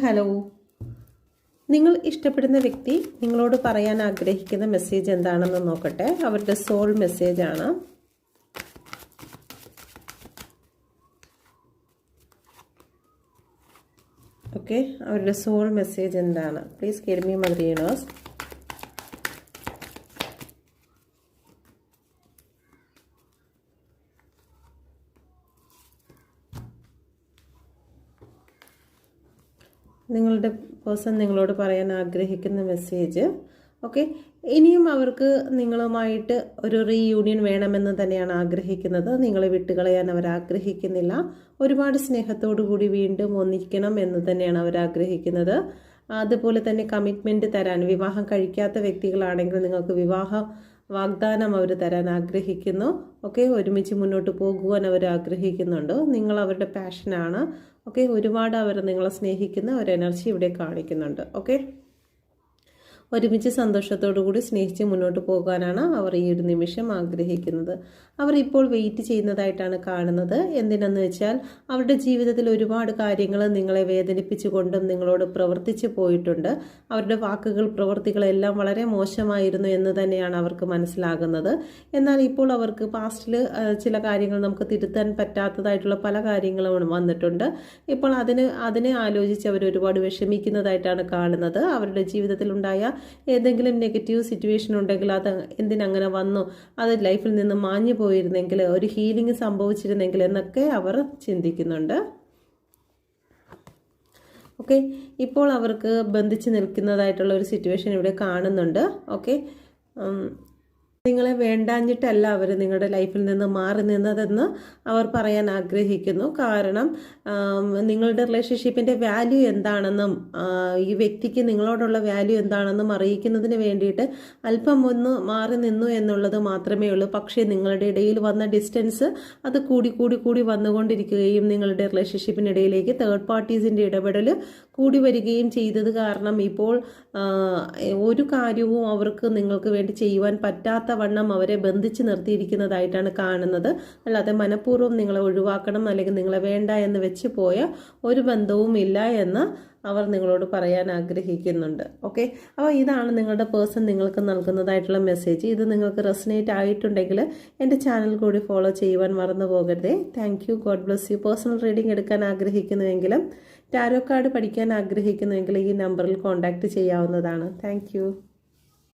Hello. നിങ്ങൾ ഇഷ്ടപ്പെടുന്ന വ്യക്തി നിങ്ങളോട് പറയാൻ ആഗ്രഹിക്കുന്ന മെസ്സേജ് എന്താണെന്ന് നോക്കട്ടെ. അവരുടെ സോൾ മെസ്സേജ് ആണ്. ഓക്കെ, അവരുടെ സോൾ മെസ്സേജ് എന്താണ്? Please give me mother universe. നിങ്ങളുടെ പേഴ്സൺ നിങ്ങളോട് പറയാൻ ആഗ്രഹിക്കുന്ന മെസ്സേജ്. ഓക്കെ, ഇനിയും അവർക്ക് നിങ്ങളുമായിട്ട് ഒരു റീയൂണിയൻ വേണമെന്ന് തന്നെയാണ് ആഗ്രഹിക്കുന്നത്. നിങ്ങളെ വിട്ടുകളയാൻ അവർ ആഗ്രഹിക്കുന്നില്ല. ഒരുപാട് സ്നേഹത്തോടു കൂടി വീണ്ടും ഒന്നിക്കണം എന്ന് തന്നെയാണ് അവർ ആഗ്രഹിക്കുന്നത്. അതുപോലെ തന്നെ കമ്മിറ്റ്മെൻറ്റ് തരാൻ, വിവാഹം കഴിക്കാത്ത വ്യക്തികളാണെങ്കിൽ നിങ്ങൾക്ക് വിവാഹ വാഗ്ദാനം അവർ തരാൻ ആഗ്രഹിക്കുന്നു. ഓക്കെ, ഒരുമിച്ച് മുന്നോട്ട് പോകുവാൻ അവർ ആഗ്രഹിക്കുന്നുണ്ട്. നിങ്ങൾ അവരുടെ പാഷനാണ്. ഓക്കെ, ഒരുപാട് അവർ നിങ്ങളെ സ്നേഹിക്കുന്ന ഒരു എനർജി ഇവിടെ കാണിക്കുന്നുണ്ട്. ഓക്കെ, ഒരുമിച്ച് സന്തോഷത്തോടു കൂടി സ്നേഹിച്ച് മുന്നോട്ട് പോകാനാണ് അവർ ഈ ഒരു നിമിഷം ആഗ്രഹിക്കുന്നത്. അവർ ഇപ്പോൾ വെയിറ്റ് ചെയ്യുന്നതായിട്ടാണ് കാണുന്നത്. എന്തിനെന്ന് വെച്ചാൽ അവരുടെ ജീവിതത്തിൽ ഒരുപാട് കാര്യങ്ങൾ നിങ്ങളെ വേദനിപ്പിച്ചുകൊണ്ടും നിങ്ങളോട് പ്രവർത്തിച്ചു പോയിട്ടുണ്ട്. അവരുടെ വാക്കുകൾ പ്രവൃത്തികളെല്ലാം വളരെ മോശമായിരുന്നു എന്ന് തന്നെയാണ് അവർക്ക് മനസ്സിലാകുന്നത്. എന്നാൽ ഇപ്പോൾ അവർക്ക് പാസ്റ്റിൽ ചില കാര്യങ്ങൾ നമുക്ക് തിരുത്താൻ പറ്റാത്തതായിട്ടുള്ള പല കാര്യങ്ങളും വന്നിട്ടുണ്ട്. ഇപ്പോൾ അതിനെ ആലോചിച്ച് അവർ ഒരുപാട് വിഷമിക്കുന്നതായിട്ടാണ് കാണുന്നത്. അവരുടെ ജീവിതത്തിലുണ്ടായ ഏതെങ്കിലും നെഗറ്റീവ് സിറ്റുവേഷൻ ഉണ്ടെങ്കിൽ അത് എന്തിനങ്ങനെ വന്നു, അത് ലൈഫിൽ നിന്ന് മാഞ്ഞു പോയിരുന്നെങ്കിൽ, ഒരു ഹീലിംഗ് സംഭവിച്ചിരുന്നെങ്കിൽ എന്നൊക്കെ അവർ ചിന്തിക്കുന്നുണ്ട്. ഓക്കെ, ഇപ്പോൾ അവർക്ക് ബന്ധിച്ച് നിൽക്കുന്നതായിട്ടുള്ള ഒരു സിറ്റുവേഷൻ ഇവിടെ കാണുന്നുണ്ട്. ഓക്കെ, നിങ്ങളെ വേണ്ടാഞ്ഞിട്ടല്ല അവർ നിങ്ങളുടെ ലൈഫിൽ നിന്ന് മാറി നിന്നതെന്ന് അവർ പറയാൻ ആഗ്രഹിക്കുന്നു. കാരണം നിങ്ങളുടെ റിലേഷൻഷിപ്പിൻ്റെ വാല്യൂ എന്താണെന്നും ഈ വ്യക്തിക്ക് നിങ്ങളോടുള്ള വാല്യൂ എന്താണെന്നും അറിയിക്കുന്നതിന് വേണ്ടിയിട്ട് അല്പം ഒന്ന് മാറി നിന്നു എന്നുള്ളത് മാത്രമേ ഉള്ളൂ. പക്ഷേ നിങ്ങളുടെ ഇടയിൽ വന്ന ഡിസ്റ്റൻസ് അത് കൂടി വന്നുകൊണ്ടിരിക്കുകയും നിങ്ങളുടെ റിലേഷൻഷിപ്പിനിടയിലേക്ക് തേർഡ് പാർട്ടീസിൻ്റെ ഇടപെടൽ കൂടി വരികയും ചെയ്തത് കാരണം ഇപ്പോൾ ഒരു കാര്യവും അവർക്ക് നിങ്ങൾക്ക് വേണ്ടി ചെയ്യുവാൻ പറ്റാത്ത വണ്ണം അവരെ ബന്ധിച്ച് നിർത്തിയിരിക്കുന്നതായിട്ടാണ് കാണുന്നത്. അല്ലാതെ മനഃപൂർവ്വം നിങ്ങളെ ഒഴിവാക്കണം അല്ലെങ്കിൽ നിങ്ങളെ വേണ്ട എന്ന് വെച്ച് പോയ ഒരു ബന്ധവും ഇല്ല എന്ന് അവർ നിങ്ങളോട് പറയാൻ ആഗ്രഹിക്കുന്നുണ്ട്. ഓക്കെ, അപ്പോൾ ഇതാണ് നിങ്ങളുടെ പേഴ്സൺ നിങ്ങൾക്ക് നൽകുന്നതായിട്ടുള്ള മെസ്സേജ്. ഇത് നിങ്ങൾക്ക് റെസനേറ്റ് ആയിട്ടുണ്ടെങ്കിൽ എൻ്റെ ചാനൽ കൂടി ഫോളോ ചെയ്യുവാൻ മറന്നു പോകരുതേ. Thank you. God bless you. Personal reading എടുക്കാൻ ആഗ്രഹിക്കുന്നുവെങ്കിലും ടാരോ കാർഡ് പഠിക്കാൻ ആഗ്രഹിക്കുന്നുവെങ്കിൽ ഈ നമ്പറിൽ കോൺടാക്റ്റ് ചെയ്യാവുന്നതാണ്. Thank you.